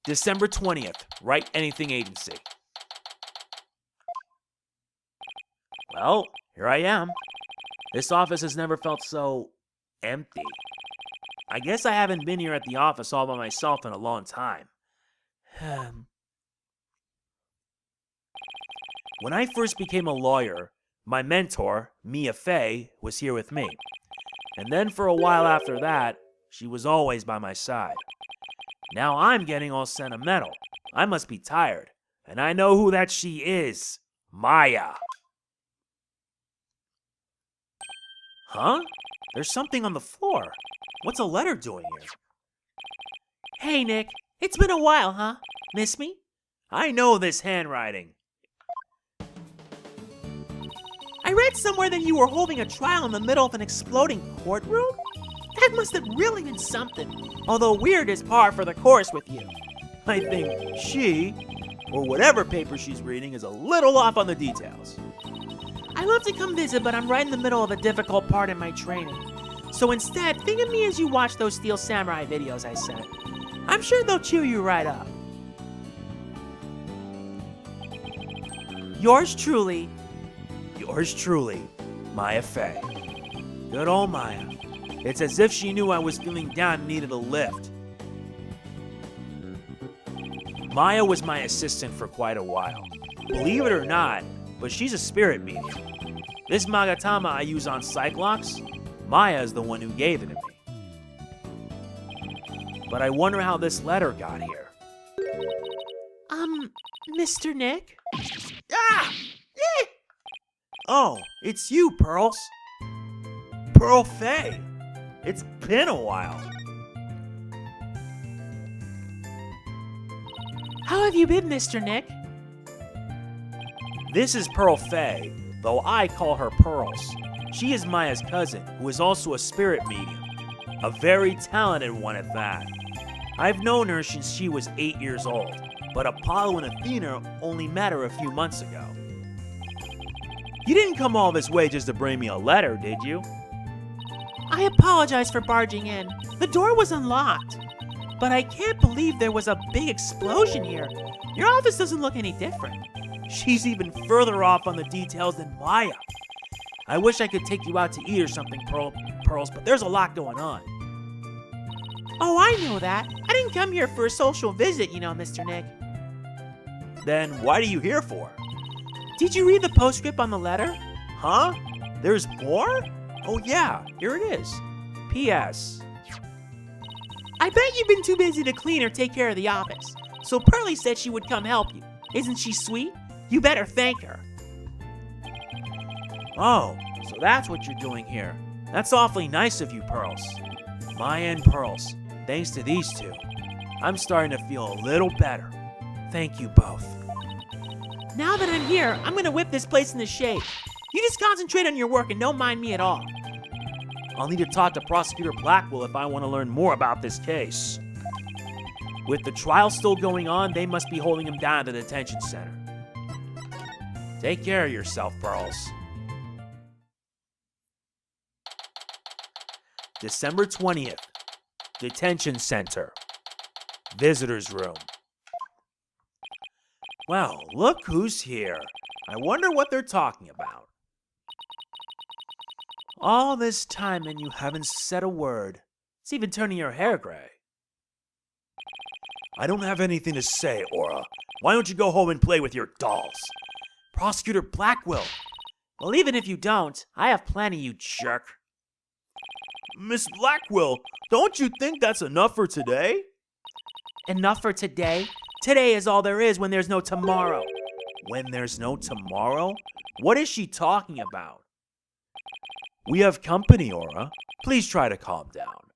December 20th, Wright Anything Agency. Well, here I am. This office has never felt so empty. I guess I haven't been here at the office all by myself in a long time. When I first became a lawyer, my mentor, Mia Fey, was here with me. And then for a while after that, she was always by my side. Now I'm getting all sentimental. I must be tired. And I know who that she is. Maya. Huh? There's something on the floor. What's a letter doing here? Hey, Nick. It's been a while, huh? Miss me? I know this handwriting. I read somewhere that you were holding a trial in the middle of an exploding courtroom? That must have really been something. Although weird is par for the course with you. I think she, or whatever paper she's reading, is a little off on the details. I love to come visit, but I'm right in the middle of a difficult part in my training. So instead, think of me as you watch those Steel Samurai videos I sent. I'm sure they'll cheer you right up. Yours truly, Maya Fey. Good old Maya. It's as if she knew I was feeling down and needed a lift. Maya was my assistant for quite a while. Believe it or not, but she's a spirit medium. This Magatama I use on Cyclops, Maya is the one who gave it to me. But I wonder how this letter got here. Mr. Nick? Ah! Oh, it's you, Pearls. Pearl Fey. It's been a while. How have you been, Mr. Nick? This is Pearl Fey, though I call her Pearls. She is Maya's cousin, who is also a spirit medium. A very talented one at that. I've known her since she was 8 years old, but Apollo and Athena only met her a few months ago. You didn't come all this way just to bring me a letter, did you? I apologize for barging in. The door was unlocked. But I can't believe there was a big explosion here. Your office doesn't look any different. She's even further off on the details than Maya. I wish I could take you out to eat or something, Pearls, but there's a lot going on. Oh, I know that. I didn't come here for a social visit, you know, Mr. Nick. Then what are you here for? Did you read the postscript on the letter? Huh? There's more? Oh yeah, here it is. P.S. I bet you've been too busy to clean or take care of the office. So Pearlie said she would come help you. Isn't she sweet? You better thank her. Oh, so that's what you're doing here. That's awfully nice of you, Pearls. Maya and Pearls, thanks to these two, I'm starting to feel a little better. Thank you both. Now that I'm here, I'm gonna whip this place into shape. You just concentrate on your work and don't mind me at all. I'll need to talk to Prosecutor Blackquill if I want to learn more about this case. With the trial still going on, they must be holding him down at the detention center. Take care of yourself, Pearls. December 20th, Detention Center. Visitor's Room. Well, look who's here. I wonder what they're talking about. All this time and you haven't said a word. It's even turning your hair gray. I don't have anything to say, Aura. Why don't you go home and play with your dolls? Prosecutor Blackquill. Well, even if you don't, I have plenty, you jerk. Miss Blackquill, don't you think that's enough for today? Enough for today? Today is all there is when there's no tomorrow. When there's no tomorrow? What is she talking about? We have company, Aura. Please try to calm down.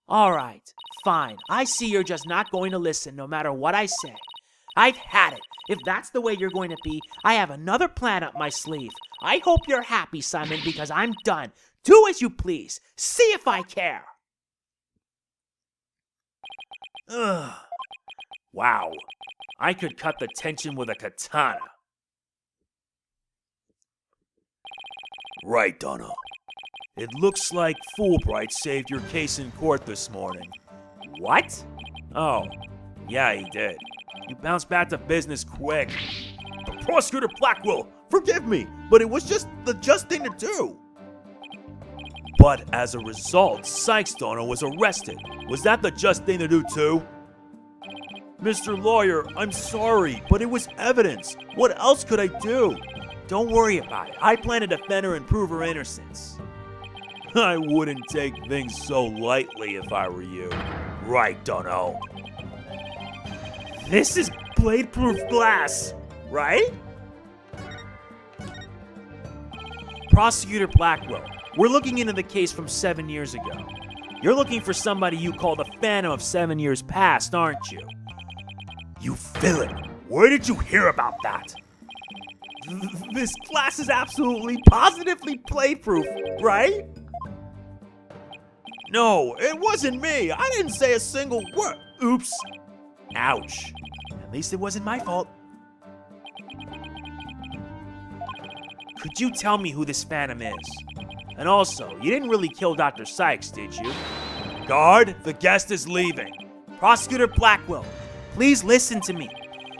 All right, fine. I see you're just not going to listen no matter what I say. I've had it. If that's the way you're going to be, I have another plan up my sleeve. I hope you're happy, Simon, because I'm done. Do as you please. See if I care. Ugh. Wow. I could cut the tension with a katana. Right, Donna. It looks like Fulbright saved your case in court this morning. What? Oh, Yeah, he did. You bounced back to business quick. Prosecutor Blackquill, forgive me, but it was just the just thing to do. But as a result, Cykes Dono was arrested. Was that the just thing to do too? Mr. Lawyer, I'm sorry, but it was evidence. What else could I do? Don't worry about it. I plan to defend her and prove her innocence. I wouldn't take things so lightly if I were you. Right, Dono. This is blade-proof glass, right? Prosecutor Blackquill, we're looking into the case from 7 years ago. You're looking for somebody you call the Phantom of 7 years past, aren't you? You villain! Where did you hear about that? This glass is absolutely, positively blade-proof, right? No, it wasn't me. I didn't say a single word. Oops. Ouch. At least it wasn't my fault. Could you tell me who this Phantom is? And also, you didn't really kill Dr. Cykes, did you? Guard, the guest is leaving. Prosecutor Blackquill, please listen to me.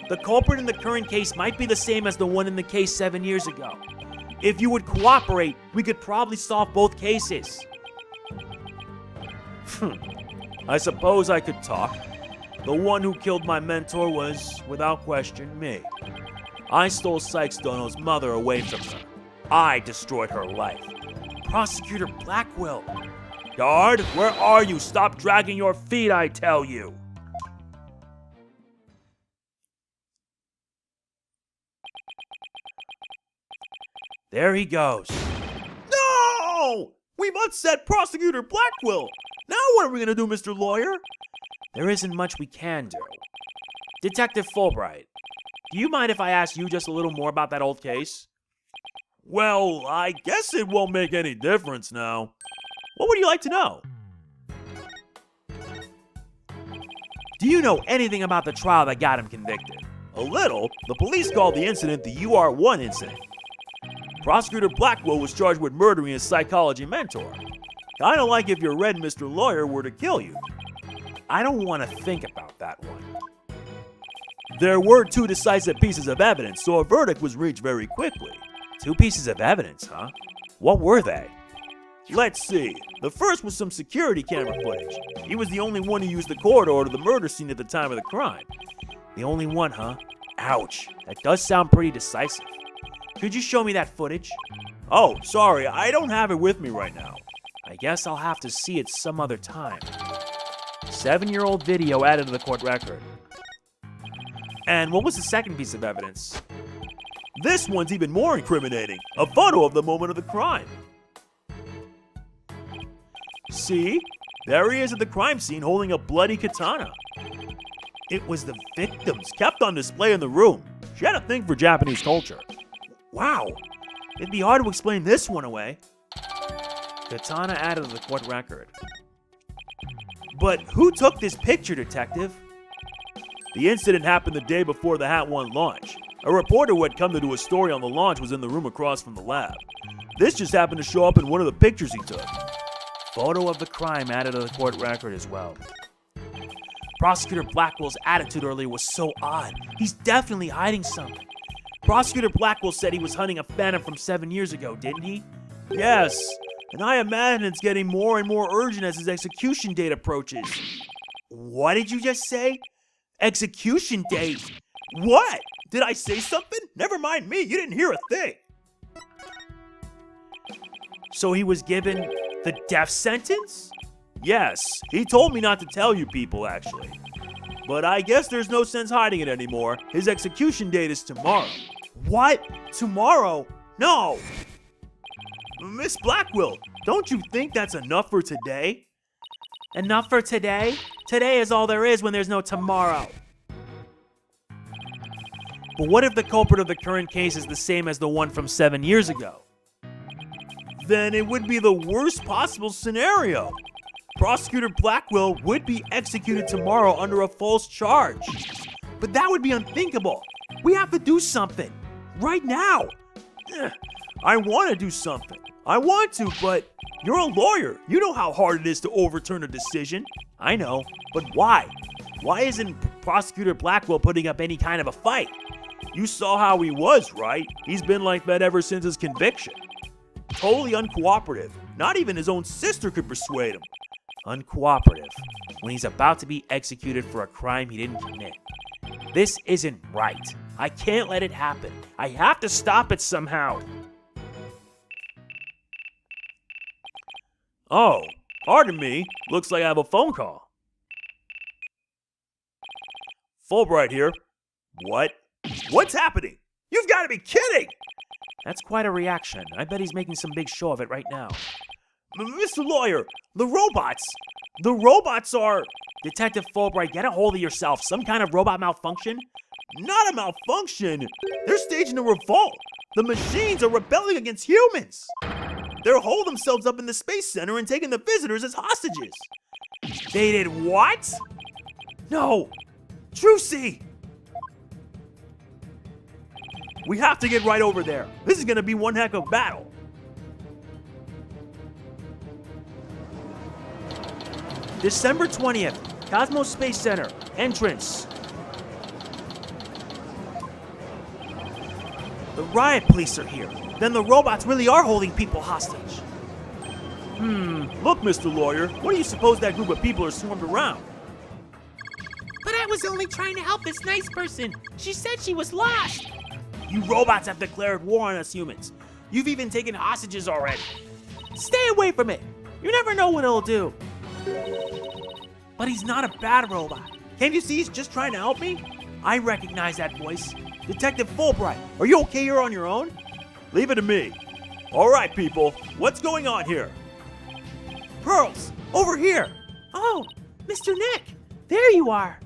The culprit in the current case might be the same as the one in the case 7 years ago. If you would cooperate, we could probably solve both cases. I suppose I could talk. The one who killed my mentor was, without question, me. I stole Cykes Dono's mother away from her. I destroyed her life. Prosecutor Blackquill. Guard, where are you? Stop dragging your feet, I tell you. There he goes. No! We've upset Prosecutor Blackquill. Now what are we going to do, Mr. Lawyer? There isn't much we can do. Detective Fulbright, do you mind if I ask you just a little more about that old case? Well, I guess it won't make any difference now. What would you like to know? Do you know anything about the trial that got him convicted? A little. The police called the incident the UR1 incident. Prosecutor Blackquill was charged with murdering his psychology mentor. Kinda like if your red Mr. Lawyer were to kill you. I don't want to think about that one. There were 2 decisive pieces of evidence, so a verdict was reached very quickly. 2 pieces of evidence, huh? What were they? Let's see. The first was some security camera footage. He was the only one who used the corridor to the murder scene at the time of the crime. The only one, huh? Ouch. That does sound pretty decisive. Could you show me that footage? Oh, sorry. I don't have it with me right now. I guess I'll have to see it some other time. 7-year-old video added to the court record. And what was the second piece of evidence? This one's even more incriminating. A photo of the moment of the crime. See? There he is at the crime scene holding a bloody katana. It was the victims kept on display in the room. She had a thing for Japanese culture. Wow. It'd be hard to explain this one away. Katana added to the court record. But who took this picture, Detective? The incident happened the day before the Hat 1 launch. A reporter who had come to do a story on the launch was in the room across from the lab. This just happened to show up in one of the pictures he took. Photo of the crime added to the court record as well. Prosecutor Blackwell's attitude earlier was so odd. He's definitely hiding something. Prosecutor Blackquill said he was hunting a phantom from 7 years ago, didn't he? Yes, and I imagine it's getting more and more urgent as his execution date approaches. What did you just say? Execution date? What? Did I say something? Never mind me, you didn't hear a thing. So he was given the death sentence? Yes, he told me not to tell you people, actually. But I guess there's no sense hiding it anymore. His execution date is tomorrow. What? Tomorrow? No! Miss Blackquill, don't you think that's enough for today? Enough for today? Today is all there is when there's no tomorrow. But what if the culprit of the current case is the same as the one from 7 years ago? Then it would be the worst possible scenario. Prosecutor Blackquill would be executed tomorrow under a false charge. But that would be unthinkable. We have to do something. Right now. I want to do something. I want to, but you're a lawyer. You know how hard it is to overturn a decision. I know, but why? Why isn't Prosecutor Blackquill putting up any kind of a fight. You saw how he was, right? He's been like that ever since his conviction. Totally uncooperative. Not even his own sister could persuade him. Uncooperative when he's about to be executed for a crime he didn't commit. This isn't right. I can't let it happen. I have to stop it somehow. Oh, pardon me. Looks like I have a phone call. Fulbright here. What? What's happening? You've got to be kidding! That's quite a reaction. I bet he's making some big show of it right now. Mr. Lawyer, the robots are... Detective Fulbright, get a hold of yourself. Some kind of robot malfunction? Not a malfunction. They're staging a revolt. The machines are rebelling against humans. They're holding themselves up in the Space Center and taking the visitors as hostages. They did what? No. Trucy! We have to get right over there. This is gonna be one heck of a battle. December 20th, Cosmos Space Center, entrance. The riot police are here. Then the robots really are holding people hostage. Look, Mr. Lawyer, what do you suppose that group of people are swarmed around? But I was only trying to help this nice person. She said she was lost. You robots have declared war on us humans. You've even taken hostages already. Stay away from it. You never know what it'll do. But he's not a bad robot. Can't you see he's just trying to help me? I recognize that voice. Detective Fulbright, are you okay here on your own? Leave it to me. All right, people, what's going on here? Pearls, over here. Oh, Mr. Nick, there you are.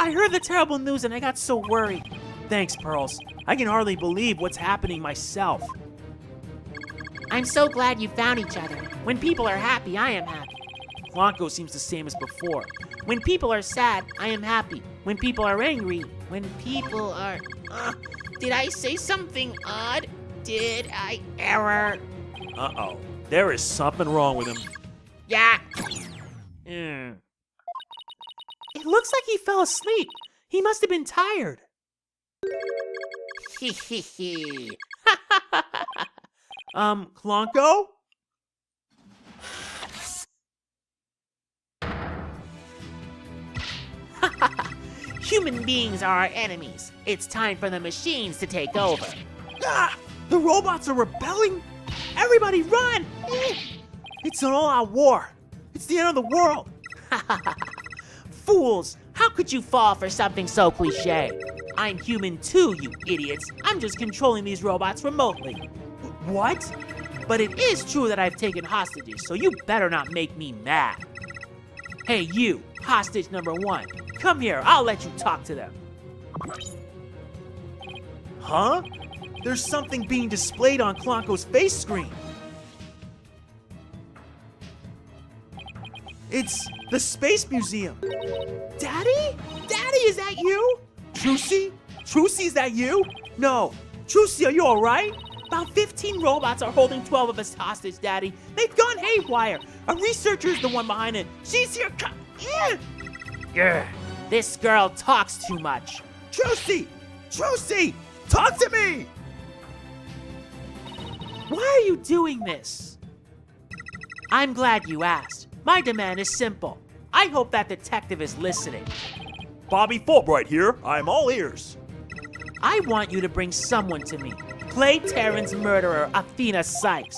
I heard the terrible news and I got so worried. Thanks, Pearls. I can hardly believe what's happening myself. I'm so glad you found each other. When people are happy, I am happy. Blanco seems the same as before. When people are sad, I am happy. When people are angry, when people are... did I say something odd? Did I error? Uh-oh. There is something wrong with him. Yeah. It looks like he fell asleep. He must have been tired. Hee. Klonko? Human beings are our enemies. It's time for the machines to take over. Ah! The robots are rebelling? Everybody run! It's an all-out war. It's the end of the world. Fools! How could you fall for something so cliche? I'm human too, you idiots. I'm just controlling these robots remotely. What? But it is true that I've taken hostages, so you better not make me mad. Hey you, hostage number 1. Come here, I'll let you talk to them. Huh? There's something being displayed on Klonko's face screen. It's the Space Museum. Daddy? Daddy, is that you? Trucy? Trucy, is that you? No. Trucy, are you alright? About 15 robots are holding 12 of us hostage, Daddy. They've gone haywire. A researcher is the one behind it. She's here. This girl talks too much. Trucy! Trucy! Talk to me! Why are you doing this? I'm glad you asked. My demand is simple. I hope that detective is listening. Bobby Fulbright here. I'm all ears. I want you to bring someone to me. Clay Terran's murderer, Athena Cykes.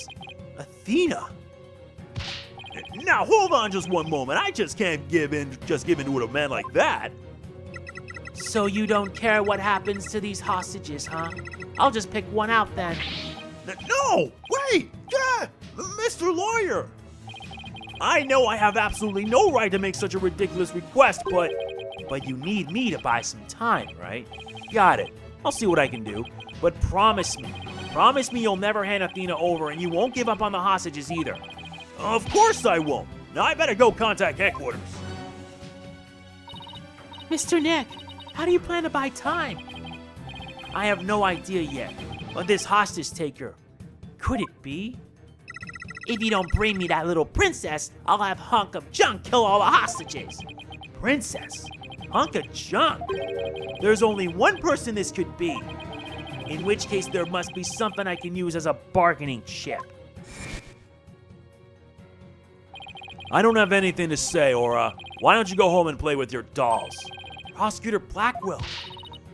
Athena? Now, hold on just one moment. I just can't give in to a man like that. So you don't care what happens to these hostages, huh? I'll just pick one out then. No! Wait! Yeah! Mr. Lawyer! I know I have absolutely no right to make such a ridiculous request, but you need me to buy some time, right? Got it. I'll see what I can do. But promise me you'll never hand Athena over and you won't give up on the hostages either. Of course I won't. Now I better go contact headquarters. Mr. Nick, how do you plan to buy time? I have no idea yet, but this hostage taker, could it be? If you don't bring me that little princess, I'll have hunk of junk kill all the hostages. Princess? Hunk of junk? There's only one person this could be. In which case, there must be something I can use as a bargaining chip. I don't have anything to say, Aura. Why don't you go home and play with your dolls? Prosecutor Blackquill.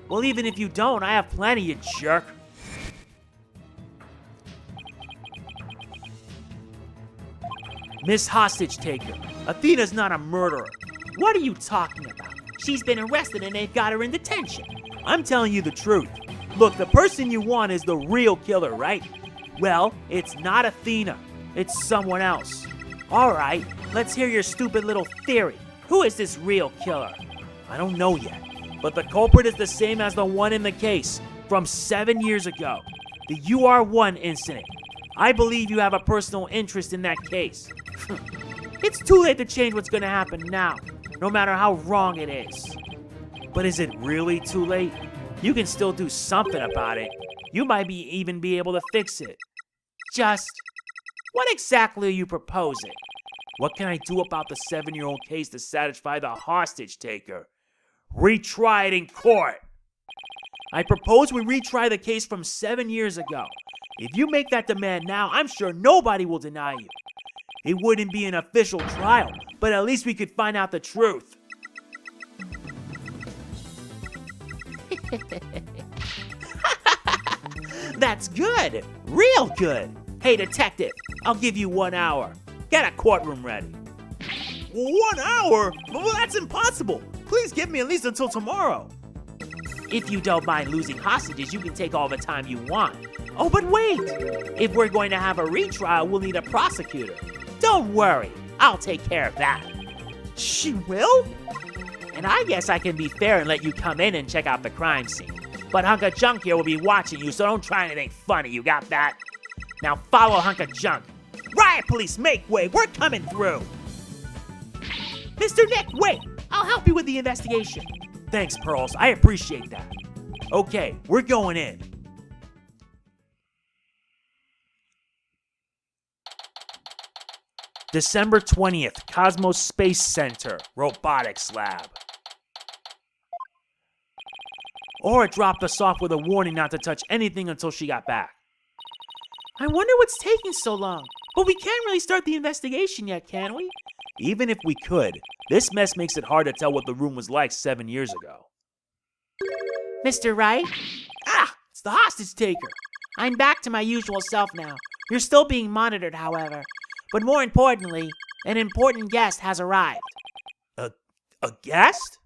Well, even if you don't, I have plenty, you jerk. Miss Hostage Taker, Athena's not a murderer. What are you talking about? She's been arrested and they've got her in detention. I'm telling you the truth. Look, the person you want is the real killer, right? Well, it's not Athena. It's someone else. All right, let's hear your stupid little theory. Who is this real killer? I don't know yet, but the culprit is the same as the one in the case from 7 years ago, the UR1 incident. I believe you have a personal interest in that case. It's too late to change what's gonna happen now, no matter how wrong it is. But is it really too late? You can still do something about it. You might even be able to fix it. Just, what exactly are you proposing? What can I do about the 7-year-old case to satisfy the hostage taker? Retry it in court. I propose we retry the case from 7 years ago. If you make that demand now, I'm sure nobody will deny you. It wouldn't be an official trial, but at least we could find out the truth. That's good. Real good. Hey, detective, I'll give you 1 hour. Get a courtroom ready. 1 hour? Well, that's impossible. Please give me at least until tomorrow. If you don't mind losing hostages, you can take all the time you want. Oh, but wait! If we're going to have a retrial, we'll need a prosecutor. Don't worry, I'll take care of that. She will? And I guess I can be fair and let you come in and check out the crime scene. But Hunk of Junk here will be watching you, so don't try anything funny, you got that? Now follow Hunk of Junk. Riot Police, make way, we're coming through! Mr. Nick, wait! I'll help you with the investigation. Thanks, Pearls, I appreciate that. Okay, we're going in. December 20th, Cosmos Space Center, Robotics Lab. Aura dropped us off with a warning not to touch anything until she got back. I wonder what's taking so long. But we can't really start the investigation yet, can we? Even if we could, this mess makes it hard to tell what the room was like 7 years ago. Mr. Wright? Ah, it's the hostage taker. I'm back to my usual self now. You're still being monitored, however. But more importantly, an important guest has arrived. A guest?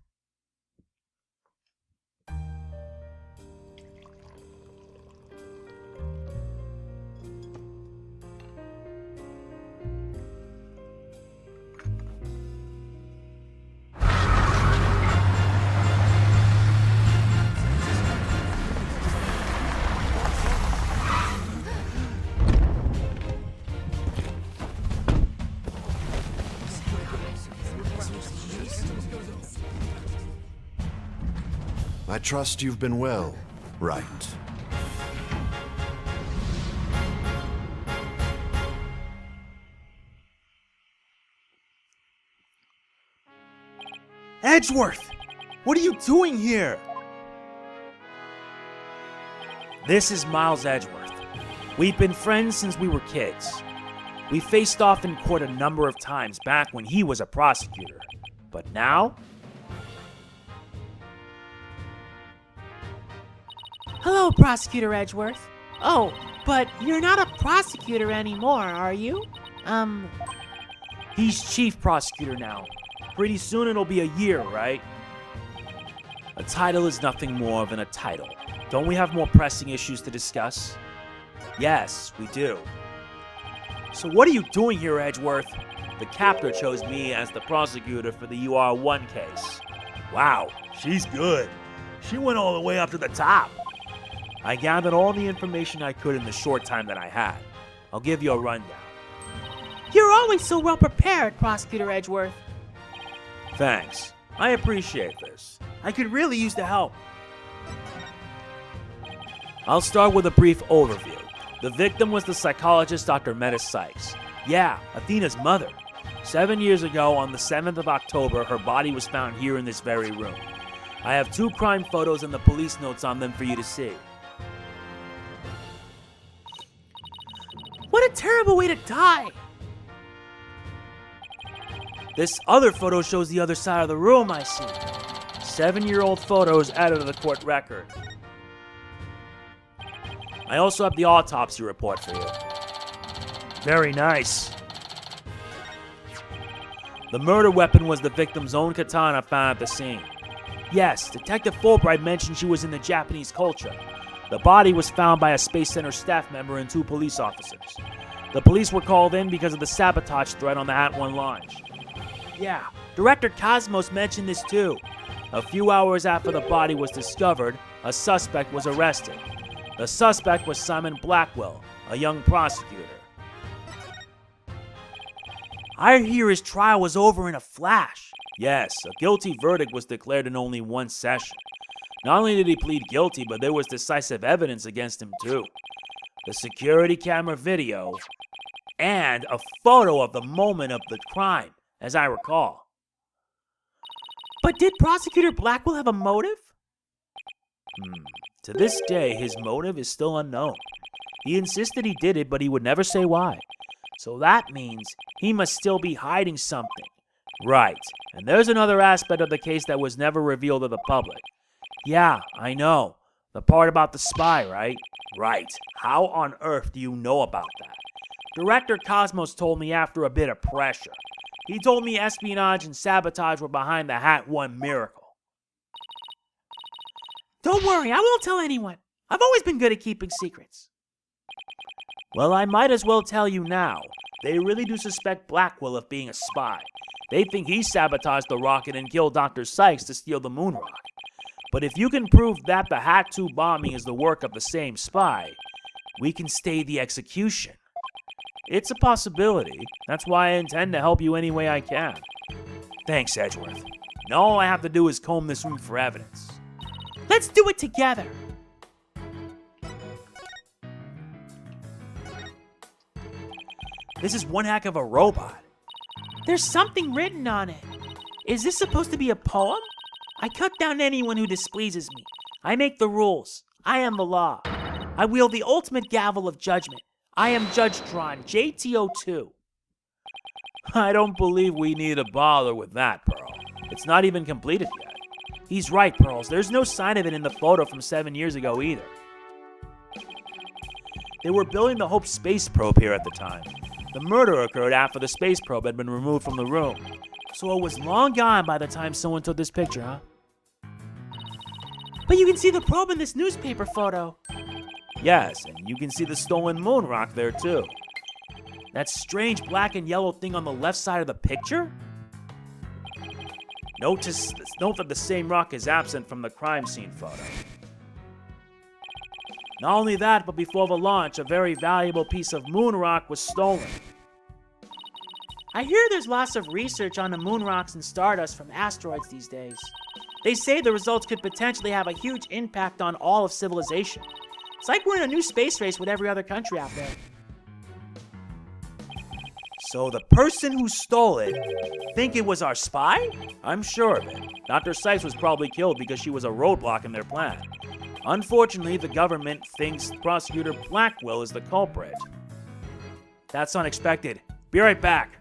I trust you've been well, Wright. Edgeworth! What are you doing here? This is Miles Edgeworth. We've been friends since we were kids. We faced off in court a number of times back when he was a prosecutor. But now? Hello, Prosecutor Edgeworth. Oh, but you're not a prosecutor anymore, are you? He's Chief Prosecutor now. Pretty soon it'll be a year, right? A title is nothing more than a title. Don't we have more pressing issues to discuss? Yes, we do. So what are you doing here, Edgeworth? The captor chose me as the prosecutor for the UR1 case. Wow, she's good. She went all the way up to the top. I gathered all the information I could in the short time that I had. I'll give you a rundown. You're always so well prepared, Prosecutor Edgeworth. Thanks. I appreciate this. I could really use the help. I'll start with a brief overview. The victim was the psychologist Dr. Metis Cykes. Yeah, Athena's mother. 7 years ago, on the 7th of October, her body was found here in this very room. I have 2 crime photos and the police notes on them for you to see. What a terrible way to die! This other photo shows the other side of the room, I see. 7-year-old photos added to the court record. I also have the autopsy report for you. Very nice. The murder weapon was the victim's own katana found at the scene. Yes, Detective Fulbright mentioned she was in the Japanese culture. The body was found by a Space Center staff member and 2 police officers. The police were called in because of the sabotage threat on the Hat 1 launch. Yeah, Director Cosmos mentioned this too. A few hours after the body was discovered, a suspect was arrested. The suspect was Simon Blackquill, a young prosecutor. I hear his trial was over in a flash. Yes, a guilty verdict was declared in only 1 session. Not only did he plead guilty, but there was decisive evidence against him too. The security camera video and a photo of the moment of the crime, as I recall. But did Prosecutor Blackquill have a motive? To this day, his motive is still unknown. He insisted he did it, but he would never say why. So that means he must still be hiding something. Right, and there's another aspect of the case that was never revealed to the public. Yeah, I know. The part about the spy, right? Right. How on earth do you know about that? Director Cosmos told me after a bit of pressure. He told me espionage and sabotage were behind the Hat 1 miracle. Don't worry, I won't tell anyone. I've always been good at keeping secrets. Well, I might as well tell you now. They really do suspect Blackquill of being a spy. They think he sabotaged the rocket and killed Dr. Cykes to steal the moon rock. But if you can prove that the Hat 2 bombing is the work of the same spy, we can stay the execution. It's a possibility. That's why I intend to help you any way I can. Thanks, Edgeworth. And all I have to do is comb this room for evidence. Let's do it together. This is one heck of a robot. There's something written on it. Is this supposed to be a poem? I cut down anyone who displeases me. I make the rules. I am the law. I wield the ultimate gavel of judgment. I am Judge Tron, JTO2. I don't believe we need to bother with that, Pearl. It's not even completed yet. He's right, Pearls. There's no sign of it in the photo from 7 years ago either. They were building the Hope space probe here at the time. The murder occurred after the space probe had been removed from the room. So it was long gone by the time someone took this picture, huh? But you can see the probe in this newspaper photo. Yes, and you can see the stolen moon rock there too. That strange black and yellow thing on the left side of the picture? Note that the same rock is absent from the crime scene photo. Not only that, but before the launch, a very valuable piece of moon rock was stolen. I hear there's lots of research on the moon rocks and stardust from asteroids these days. They say the results could potentially have a huge impact on all of civilization. It's like we're in a new space race with every other country out there. So the person who stole it think it was our spy? I'm sure of it. Dr. Cykes was probably killed because she was a roadblock in their plan. Unfortunately, the government thinks Prosecutor Blackquill is the culprit. That's unexpected. Be right back.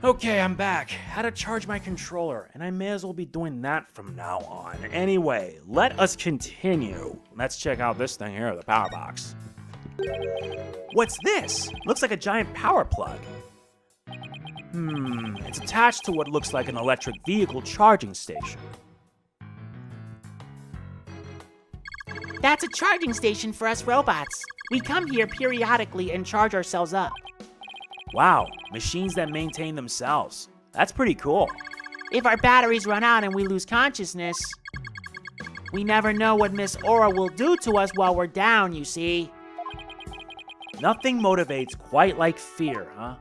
Okay, I'm back. How to charge my controller, and I may as well be doing that from now on. Anyway, let us continue. Let's check out this thing here, the power box. What's this? Looks like a giant power plug. It's attached to what looks like an electric vehicle charging station. That's a charging station for us robots. We come here periodically and charge ourselves up. Wow, machines that maintain themselves. That's pretty cool. If our batteries run out and we lose consciousness, we never know what Miss Aura will do to us while we're down, you see. Nothing motivates quite like fear, huh?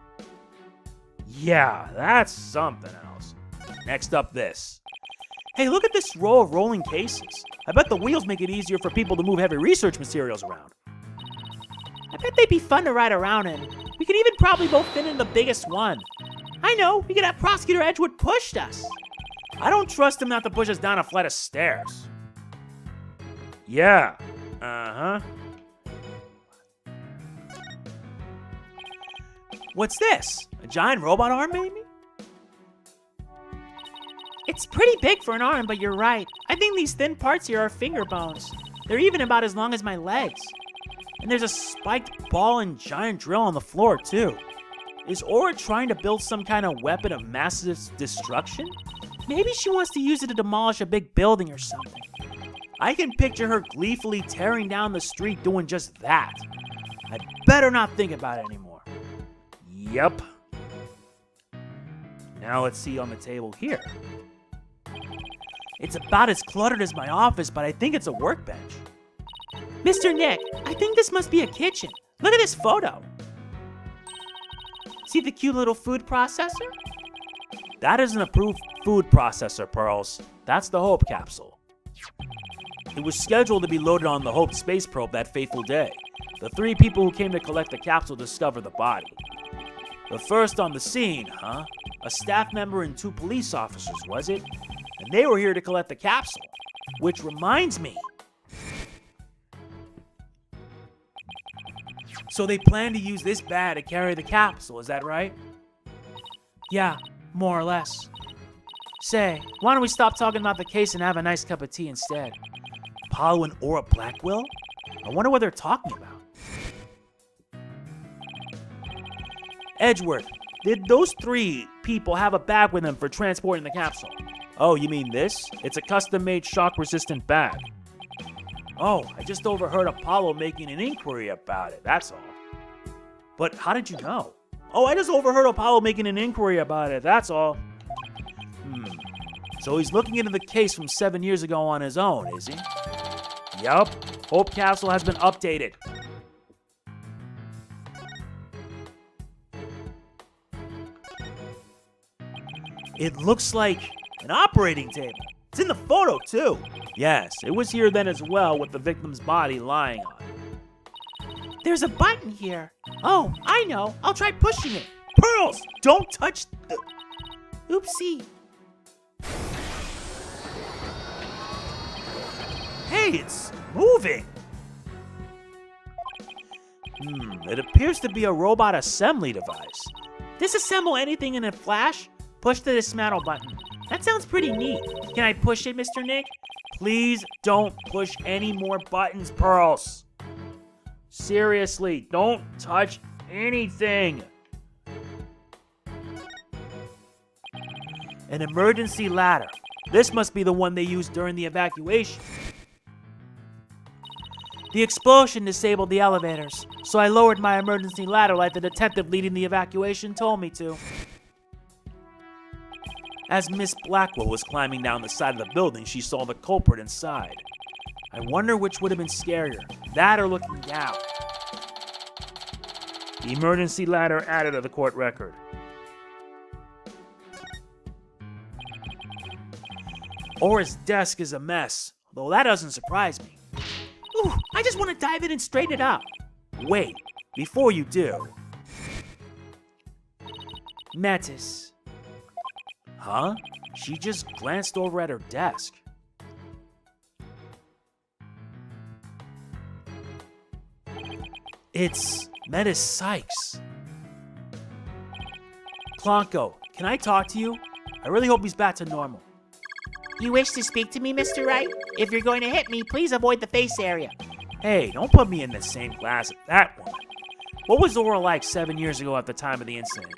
Yeah, that's something else. Next up, this. Hey, look at this row of rolling cases. I bet the wheels make it easier for people to move heavy research materials around. I bet they'd be fun to ride around in. We could even probably both fit in the biggest one. I know, we could have Prosecutor Edgeworth pushed us. I don't trust him not to push us down a flight of stairs. Yeah. Uh-huh. What's this? A giant robot arm, maybe? It's pretty big for an arm, but you're right. I think these thin parts here are finger bones. They're even about as long as my legs. And there's a spiked ball and giant drill on the floor, too. Is Aura trying to build some kind of weapon of massive destruction? Maybe she wants to use it to demolish a big building or something. I can picture her gleefully tearing down the street doing just that. I better not think about it anymore. Yup. Now let's see on the table here. It's about as cluttered as my office, but I think it's a workbench. Mr. Nick, I think this must be a kitchen. Look at this photo. See the cute little food processor? That is an approved food processor, Pearls. That's the Hope capsule. It was scheduled to be loaded on the Hope space probe that fateful day. The 3 people who came to collect the capsule discovered the body. The first on the scene, huh? A staff member and 2 police officers, was it? And they were here to collect the capsule. Which reminds me. So they plan to use this bag to carry the capsule, is that right? Yeah, more or less. Say, why don't we stop talking about the case and have a nice cup of tea instead? Apollo and Aura Blackquill? I wonder what they're talking about. Edgeworth, did those 3 people have a bag with them for transporting the capsule? Oh, you mean this? It's a custom-made shock-resistant bag. Oh, I just overheard Apollo making an inquiry about it, that's all. But how did you know? Oh, I just overheard Apollo making an inquiry about it, that's all. So he's looking into the case from 7 years ago on his own, is he? Yup, Hope Castle has been updated. It looks like an operating table. It's in the photo, too. Yes, it was here then as well with the victim's body lying on it. There's a button here. Oh, I know. I'll try pushing it. Pearls, don't touch the... Oopsie. Hey, it's moving. It appears to be a robot assembly device. Disassemble anything in a flash? Push the dismantle button. That sounds pretty neat. Can I push it, Mr. Nick? Please don't push any more buttons, Pearls. Seriously, don't touch anything. An emergency ladder. This must be the one they used during the evacuation. The explosion disabled the elevators, so I lowered my emergency ladder like the detective leading the evacuation told me to. As Miss Blackquill was climbing down the side of the building, she saw the culprit inside. I wonder which would have been scarier, that or looking down. The emergency ladder added to the court record. Aura's desk is a mess, though that doesn't surprise me. Ooh, I just want to dive in and straighten it up. Wait, before you do. Metis. Huh? She just glanced over at her desk. It's Metis Cykes. Plonko, can I talk to you? I really hope he's back to normal. You wish to speak to me, Mr. Wright? If you're going to hit me, please avoid the face area. Hey, don't put me in the same class as that one. What was Aura like 7 years ago at the time of the incident?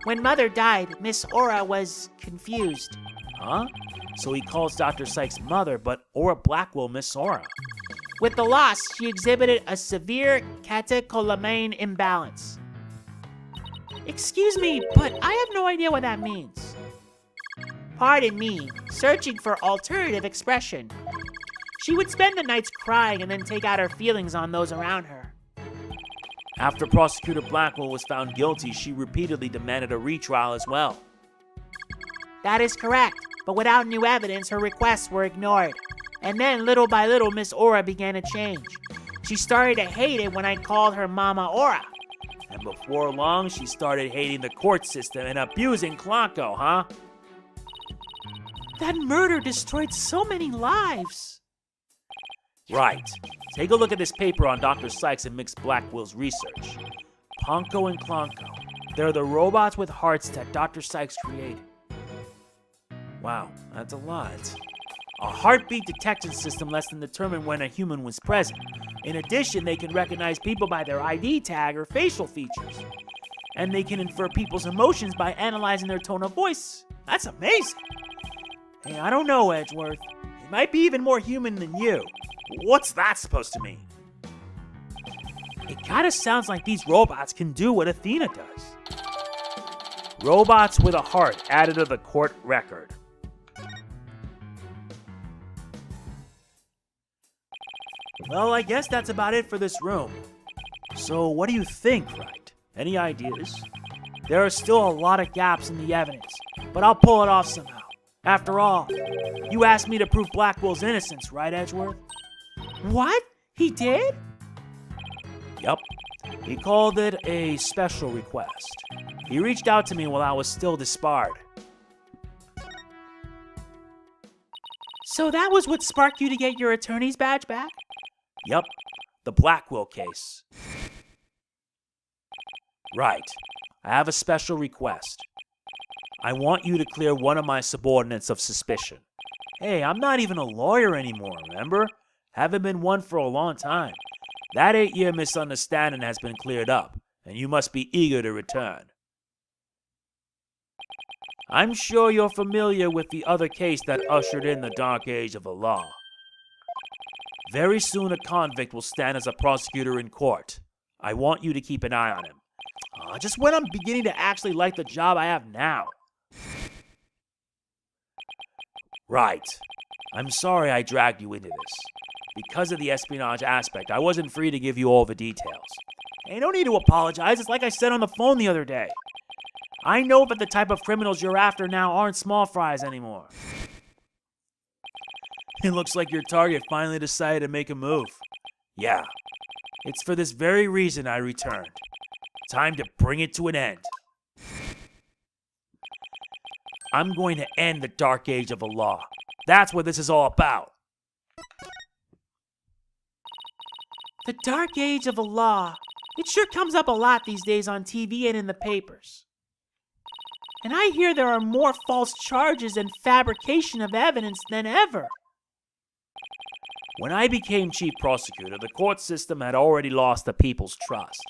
When Mother died, Miss Aura was confused. Huh? So he calls Dr. Cykes mother, but Aura Blackquill Miss Aura. With the loss, she exhibited a severe catecholamine imbalance. Excuse me, but I have no idea what that means. Pardon me, searching for alternative expression. She would spend the nights crying and then take out her feelings on those around her. After Prosecutor Blackquill was found guilty, she repeatedly demanded a retrial as well. That is correct, but without new evidence, her requests were ignored. And then, little by little, Miss Aura began to change. She started to hate it when I called her Mama Aura. And before long, she started hating the court system and abusing Clanco, huh? That murder destroyed so many lives. Right. Take a look at this paper on Dr. Cykes and Mix Blackwill's research. Ponko and Clanco. They're the robots with hearts that Dr. Cykes created. Wow, that's a lot. A heartbeat detection system lets them determine when a human was present. In addition, they can recognize people by their ID tag or facial features. And they can infer people's emotions by analyzing their tone of voice. That's amazing. Hey, I don't know, Edgeworth. He might be even more human than you. What's that supposed to mean? It kinda sounds like these robots can do what Athena does. Robots with a heart added to the court record. Well, I guess that's about it for this room. So what do you think, Wright? Any ideas? There are still a lot of gaps in the evidence, but I'll pull it off somehow. After all, you asked me to prove Blackwill's innocence, right, Edgeworth? What? He did? Yup. He called it a special request. He reached out to me while I was still disbarred. So that was what sparked you to get your attorney's badge back? Yup, the Blackquill case. Right. I have a special request. I want you to clear one of my subordinates of suspicion. Hey, I'm not even a lawyer anymore, remember? Haven't been one for a long time. That 8-year misunderstanding has been cleared up, and you must be eager to return. I'm sure you're familiar with the other case that ushered in the dark age of the law. Very soon a convict will stand as a prosecutor in court. I want you to keep an eye on him. Just when I'm beginning to actually like the job I have now. Right. I'm sorry I dragged you into this. Because of the espionage aspect, I wasn't free to give you all the details. Hey, no need to apologize. It's like I said on the phone the other day. I know that the type of criminals you're after now aren't small fries anymore. It looks like your target finally decided to make a move. Yeah. It's for this very reason I returned. Time to bring it to an end. I'm going to end the dark age of the law. That's what this is all about. The dark age of the law. It sure comes up a lot these days on TV and in the papers. And I hear there are more false charges and fabrication of evidence than ever. When I became Chief Prosecutor, the court system had already lost the people's trust.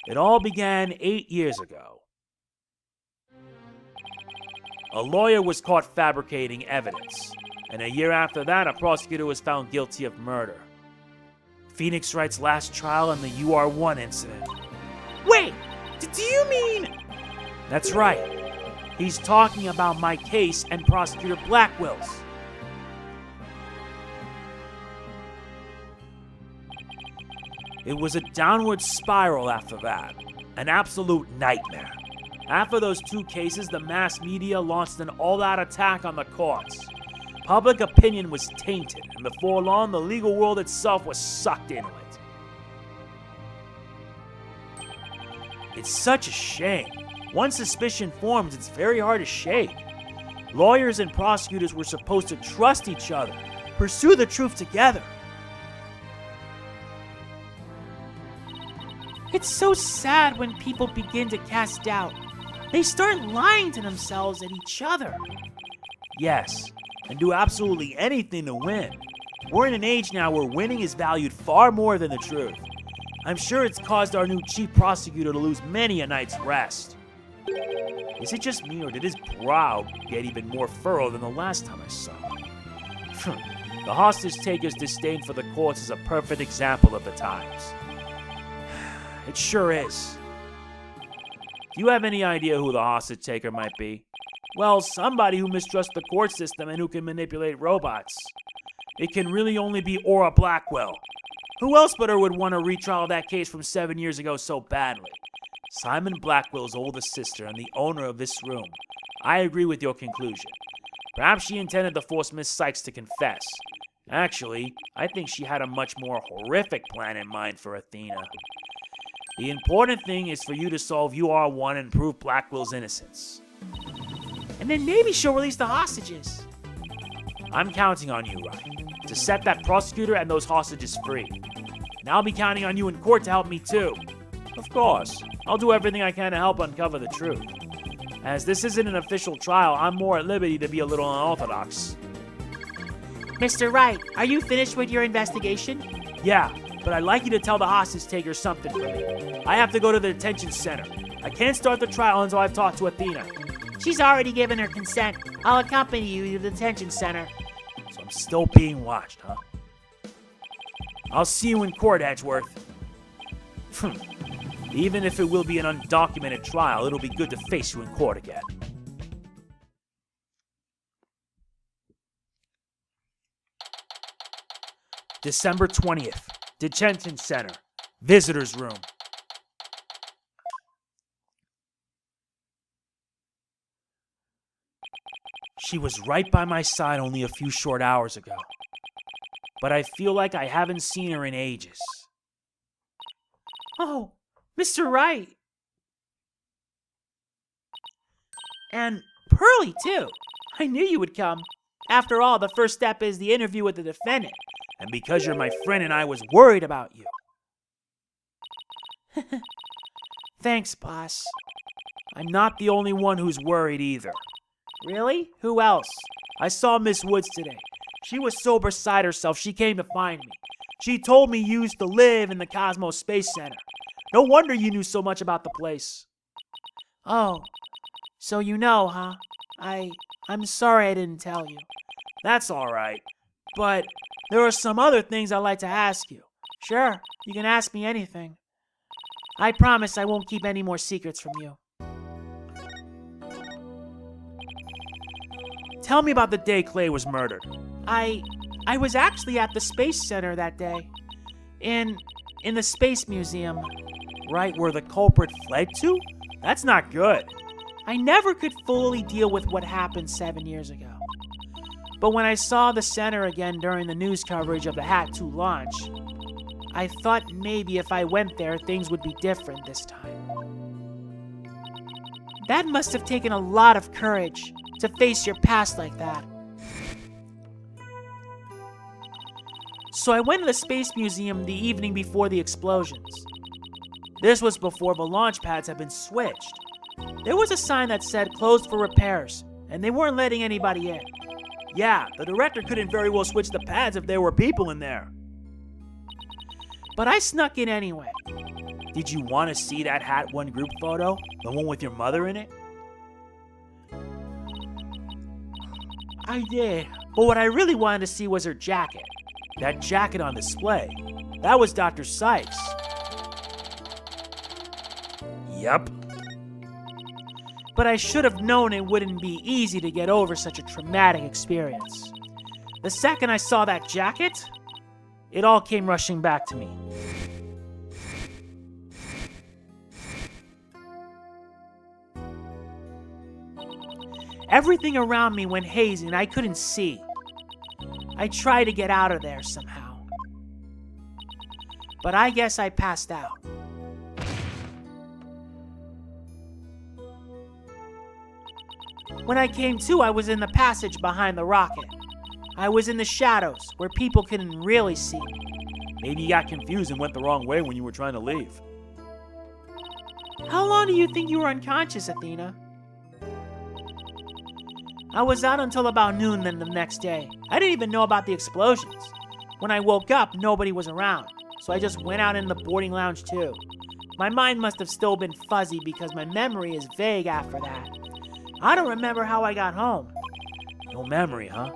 It all began 8 years ago. A lawyer was caught fabricating evidence, and a year after that, a prosecutor was found guilty of murder. Phoenix Wright's last trial and the UR1 incident. Wait, do you mean... That's right. He's talking about my case and Prosecutor Blackwill's. It was a downward spiral after that. An absolute nightmare. After those 2 cases, the mass media launched an all-out attack on the courts. Public opinion was tainted, and before long, the legal world itself was sucked into it. It's such a shame. Once suspicion forms, it's very hard to shake. Lawyers and prosecutors were supposed to trust each other, pursue the truth together. It's so sad when people begin to cast doubt. They start lying to themselves and each other. Yes, and do absolutely anything to win. We're in an age now where winning is valued far more than the truth. I'm sure it's caused our new Chief Prosecutor to lose many a night's rest. Is it just me, or did his brow get even more furrowed than the last time I saw him? The hostage-taker's disdain for the courts is a perfect example of the times. It sure is. Do you have any idea who the hostage-taker might be? Well, somebody who mistrusts the court system and who can manipulate robots. It can really only be Aura Blackquill. Who else but her would want to retrial that case from 7 years ago so badly? Simon Blackquill's oldest sister and the owner of this room. I agree with your conclusion. Perhaps she intended to force Miss Cykes to confess. Actually, I think she had a much more horrific plan in mind for Athena. The important thing is for you to solve UR1 and prove Blackwill's innocence. And then maybe she'll release the hostages. I'm counting on you, Wright, to set that prosecutor and those hostages free. And I'll be counting on you in court to help me too. Of course, I'll do everything I can to help uncover the truth. As this isn't an official trial, I'm more at liberty to be a little unorthodox. Mr. Wright, are you finished with your investigation? Yeah, but I'd like you to tell the hostage takers something for me. I have to go to the detention center. I can't start the trial until I've talked to Athena. She's already given her consent. I'll accompany you to the detention center. So I'm still being watched, huh? I'll see you in court, Edgeworth. Even if it will be an undocumented trial, it'll be good to face you in court again. December 20th, Detention Center, Visitor's Room. She was right by my side only a few short hours ago, but I feel like I haven't seen her in ages. Oh, Mr. Wright. And Pearlie, too. I knew you would come. After all, the first step is the interview with the defendant. And because you're my friend and I was worried about you. Thanks, boss. I'm not the only one who's worried either. Really? Who else? I saw Miss Woods today. She was so beside herself, she came to find me. She told me you used to live in the Cosmos Space Center. No wonder you knew so much about the place. Oh, so you know, huh? I'm sorry I didn't tell you. That's all right. But there are some other things I'd like to ask you. Sure, you can ask me anything. I promise I won't keep any more secrets from you. Tell me about the day Clay was murdered. I was actually at the Space Center that day. In the Space Museum. Right where the culprit fled to? That's not good. I never could fully deal with what happened 7 years ago. But when I saw the center again during the news coverage of the Hat 2 launch, I thought maybe if I went there, things would be different this time. That must have taken a lot of courage to face your past like that. So I went to the Space Museum the evening before the explosions. This was before the launch pads had been switched. There was a sign that said closed for repairs, and they weren't letting anybody in. Yeah, the director couldn't very well switch the pads if there were people in there. But I snuck in anyway. Did you want to see that Hat 1 group photo? The one with your mother in it? I did. But what I really wanted to see was her jacket. That jacket on display. That was Dr. Cykes. Yup. But I should have known it wouldn't be easy to get over such a traumatic experience. The second I saw that jacket, it all came rushing back to me. Everything around me went hazy and I couldn't see. I tried to get out of there somehow. But I guess I passed out. When I came to, I was in the passage behind the rocket. I was in the shadows, where people couldn't really see me. Maybe you got confused and went the wrong way when you were trying to leave. How long do you think you were unconscious, Athena? I was out until about noon then the next day. I didn't even know about the explosions. When I woke up, nobody was around, so I just went out in the boarding lounge too. My mind must have still been fuzzy because my memory is vague after that. I don't remember how I got home. No memory, huh?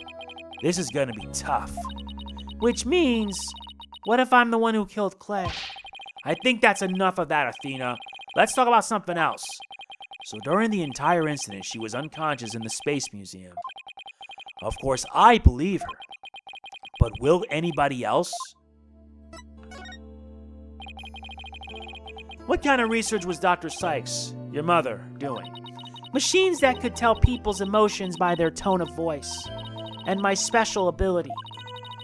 This is gonna be tough. Which means, what if I'm the one who killed Clay? I think that's enough of that, Athena. Let's talk about something else. So during the entire incident, she was unconscious in the Space Museum. Of course, I believe her. But will anybody else? What kind of research was Dr. Cykes, your mother, doing? Machines that could tell people's emotions by their tone of voice, and my special ability,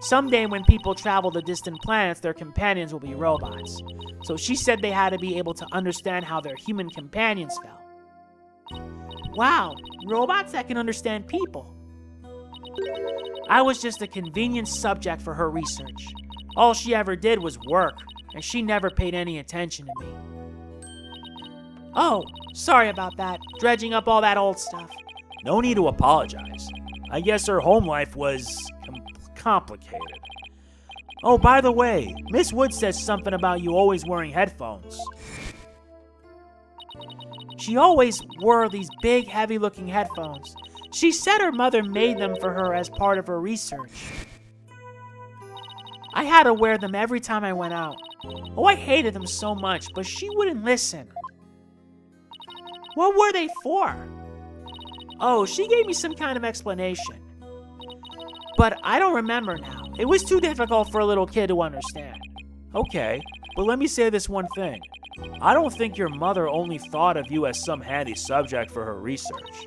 Someday when people travel to distant planets, their companions will be robots. So she said they had to be able to understand how their human companions felt. Wow, robots that can understand people. I was just a convenient subject for her research. All she ever did was work, and she never paid any attention to me. Oh, sorry about that, dredging up all that old stuff. No need to apologize. I guess her home life was complicated. Oh, by the way, Miss Wood says something about you always wearing headphones. She always wore these big, heavy-looking headphones. She said her mother made them for her as part of her research. I had to wear them every time I went out. Oh, I hated them so much, but she wouldn't listen. What were they for? Oh, she gave me some kind of explanation. But I don't remember now. It was too difficult for a little kid to understand. Okay, but let me say this one thing. I don't think your mother only thought of you as some handy subject for her research.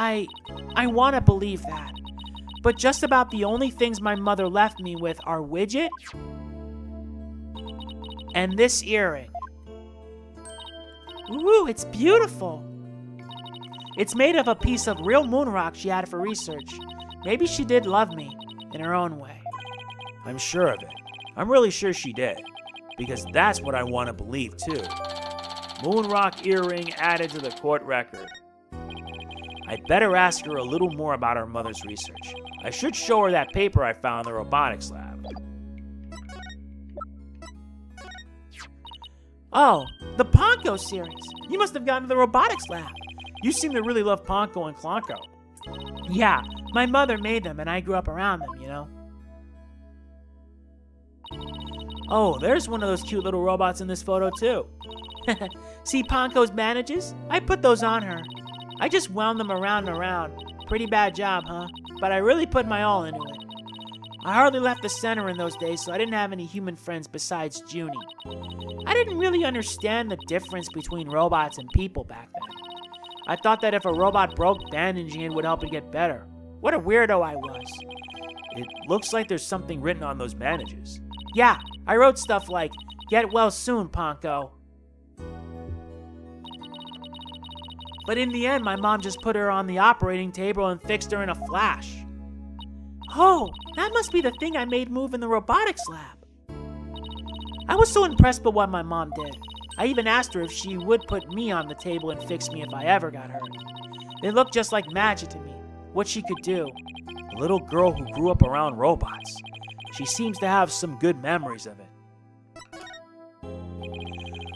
I want to believe that. But just about the only things my mother left me with are widget and this earring. Ooh, it's beautiful. It's made of a piece of real moon rock she had for research. Maybe she did love me in her own way. I'm sure of it. I'm really sure she did. Because that's what I want to believe, too. Moon rock earring added to the court record. I'd better ask her a little more about her mother's research. I should show her that paper I found in the robotics lab. Oh, the Ponko series. You must have gone to the robotics lab. You seem to really love Ponko and Klonko. Yeah, my mother made them and I grew up around them, you know. Oh, there's one of those cute little robots in this photo too. See Ponko's bandages? I put those on her. I just wound them around and around. Pretty bad job, huh? But I really put my all into it. I hardly left the center in those days, so I didn't have any human friends besides Junie. I didn't really understand the difference between robots and people back then. I thought that if a robot broke, bandaging it would help it get better. What a weirdo I was. It looks like there's something written on those bandages. Yeah, I wrote stuff like, "Get well soon, Ponko." But in the end, my mom just put her on the operating table and fixed her in a flash. Oh, that must be the thing I made move in the robotics lab. I was so impressed by what my mom did. I even asked her if she would put me on the table and fix me if I ever got hurt. It looked just like magic to me, what she could do. A little girl who grew up around robots. She seems to have some good memories of it.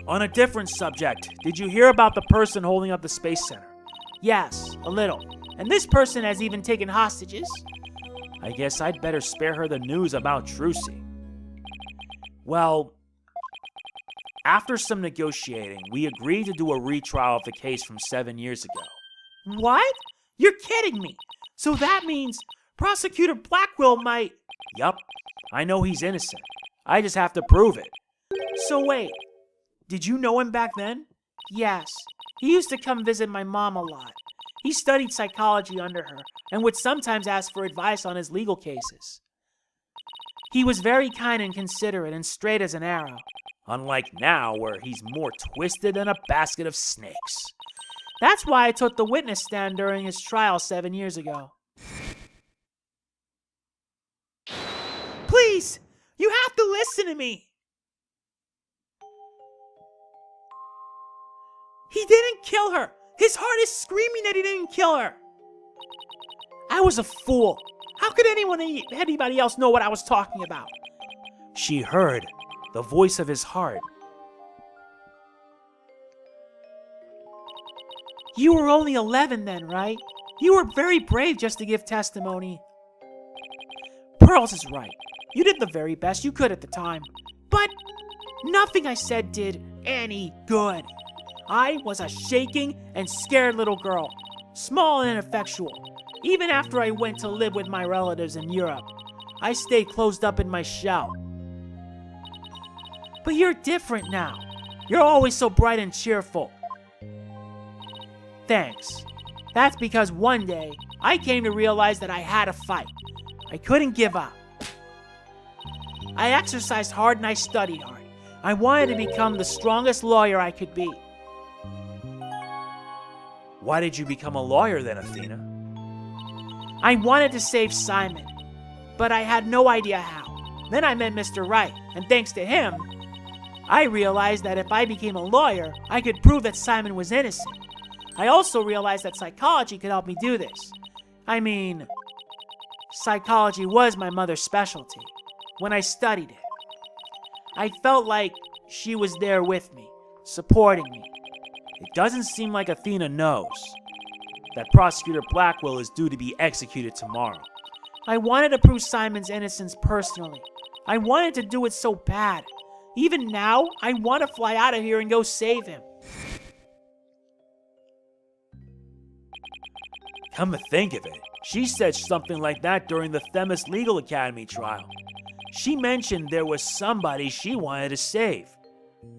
On a different subject, did you hear about the person holding up the Space Center? Yes, a little. And this person has even taken hostages. I guess I'd better spare her the news about Trucy. Well, after some negotiating, we agreed to do a retrial of the case from 7 years ago. What? You're kidding me. So that means Prosecutor Blackquill might... Yup, I know he's innocent. I just have to prove it. So wait, did you know him back then? Yes. He used to come visit my mom a lot. He studied psychology under her and would sometimes ask for advice on his legal cases. He was very kind and considerate and straight as an arrow. Unlike now, where he's more twisted than a basket of snakes. That's why I took the witness stand during his trial 7 years ago. Please, you have to listen to me. He didn't kill her. His heart is screaming that he didn't kill her. I was a fool. How could anybody else know what I was talking about? She heard the voice of his heart. You were only 11 then, right? You were very brave just to give testimony. Pearls is right. You did the very best you could at the time. But nothing I said did any good. I was a shaking and scared little girl, small and ineffectual. Even after I went to live with my relatives in Europe, I stayed closed up in my shell. But you're different now. You're always so bright and cheerful. Thanks. That's because one day, I came to realize that I had to fight. I couldn't give up. I exercised hard and I studied hard. I wanted to become the strongest lawyer I could be. Why did you become a lawyer then, Athena? I wanted to save Simon, but I had no idea how. Then I met Mr. Wright, and thanks to him, I realized that if I became a lawyer, I could prove that Simon was innocent. I also realized that psychology could help me do this. I mean, psychology was my mother's specialty. When I studied it, I felt like she was there with me, supporting me. It doesn't seem like Athena knows that Prosecutor Blackquill is due to be executed tomorrow. I wanted to prove Simon's innocence personally. I wanted to do it so bad. Even now, I want to fly out of here and go save him. Come to think of it, she said something like that during the Themis Legal Academy trial. She mentioned there was somebody she wanted to save.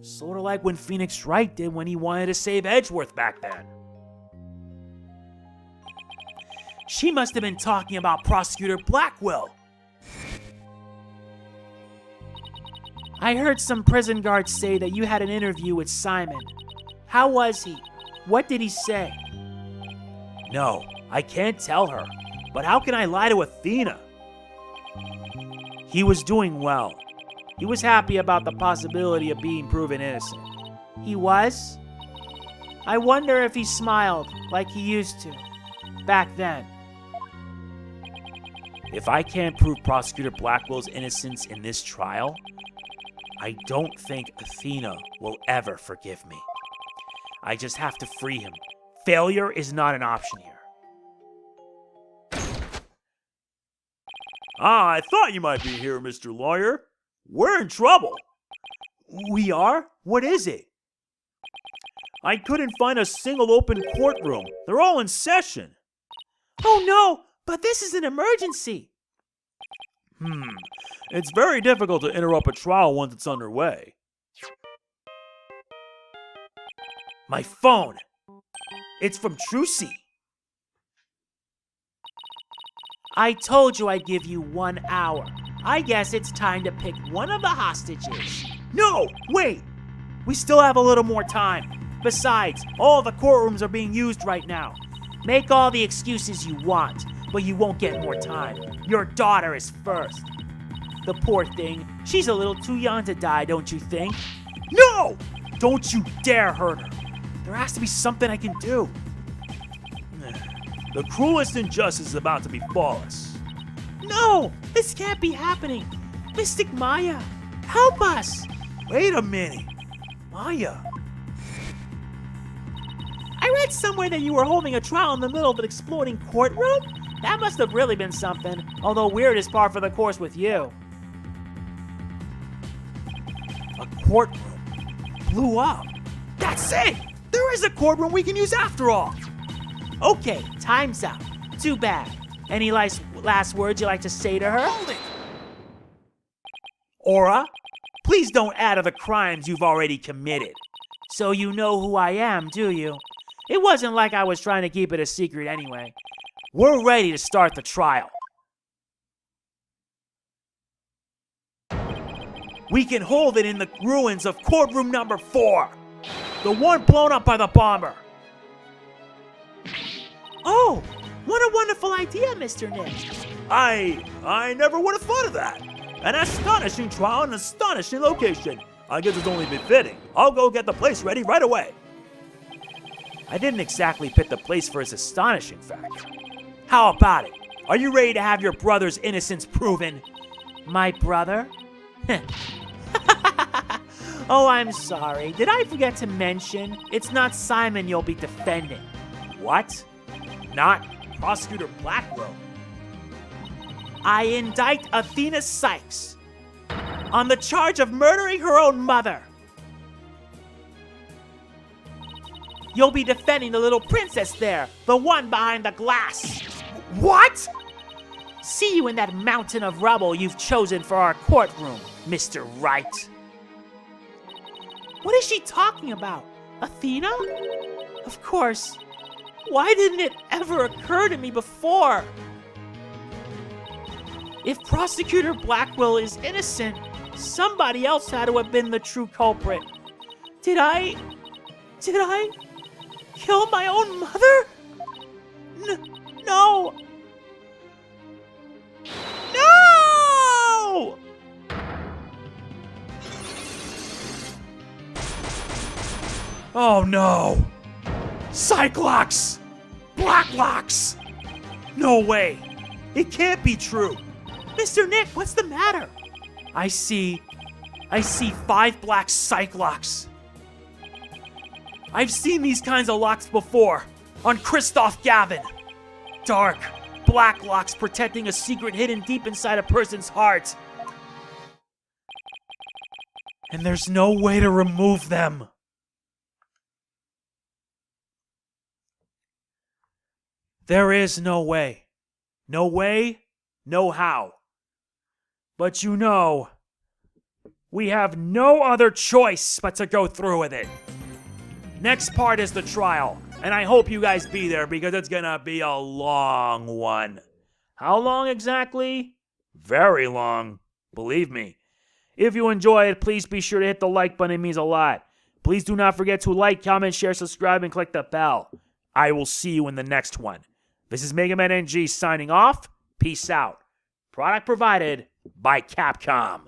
Sort of like when Phoenix Wright did when he wanted to save Edgeworth back then. She must have been talking about Prosecutor Blackquill. I heard some prison guards say that you had an interview with Simon. How was he? What did he say? No, I can't tell her. But how can I lie to Athena? He was doing well. He was happy about the possibility of being proven innocent. He was? I wonder if he smiled like he used to, back then. If I can't prove Prosecutor Blackwill's innocence in this trial, I don't think Athena will ever forgive me. I just have to free him. Failure is not an option here. Ah, I thought you might be here, Mr. Lawyer. We're in trouble. We are? What is it? I couldn't find a single open courtroom. They're all in session. Oh no, but this is an emergency. It's very difficult to interrupt a trial once it's underway. My phone. It's from Trucy. I told you I'd give you 1 hour. I guess it's time to pick one of the hostages. No, wait. We still have a little more time. Besides, all the courtrooms are being used right now. Make all the excuses you want, but you won't get more time. Your daughter is first. The poor thing, she's a little too young to die, don't you think? No! Don't you dare hurt her. There has to be something I can do. The cruelest injustice is about to befall us. No! This can't be happening! Mystic Maya, help us! Wait a minute. Maya. I read somewhere that you were holding a trial in the middle of an exploding courtroom? That must have really been something, although weird is par for the course with you. A courtroom blew up. That's it! There is a courtroom we can use after all. Okay, time's up. Too bad. Any last words you'd like to say to her? Hold it! Aura, please don't add to the crimes you've already committed. So you know who I am, do you? It wasn't like I was trying to keep it a secret anyway. We're ready to start the trial. We can hold it in the ruins of courtroom number 4. The one blown up by the bomber. Oh, what a wonderful idea, Mr. Nick. I never would have thought of that. An astonishing trial in an astonishing location. I guess it's only befitting. I'll go get the place ready right away. I didn't exactly pick the place for its astonishing fact. How about it? Are you ready to have your brother's innocence proven? My brother? Oh, I'm sorry. Did I forget to mention? It's not Simon you'll be defending. What? Not Prosecutor Blackquill? I indict Athena Cykes on the charge of murdering her own mother. You'll be defending the little princess there, the one behind the glass. What? See you in that mountain of rubble you've chosen for our courtroom, Mr. Wright. What is she talking about? Athena? Of course. Why didn't it ever occur to me before? If Prosecutor Blackquill is innocent, somebody else had to have been the true culprit. Did I kill my own mother? No! No! Oh no! Cyclops! Blacklocks! No way! It can't be true! Mr. Nick, what's the matter? I see 5 black Cyclops. I've seen these kinds of locks before, on Christoph Gavin. Dark, black locks protecting a secret hidden deep inside a person's heart. And there's no way to remove them. There is no way. No way, no how. But you know, we have no other choice but to go through with it. Next part is the trial, and I hope you guys be there because it's gonna be a long one. How long exactly? Very long, believe me. If you enjoy it, please be sure to hit the like button, it means a lot. Please do not forget to like, comment, share, subscribe, and click the bell. I will see you in the next one. This is MegamanNG signing off. Peace out. Product provided by CAPCOM.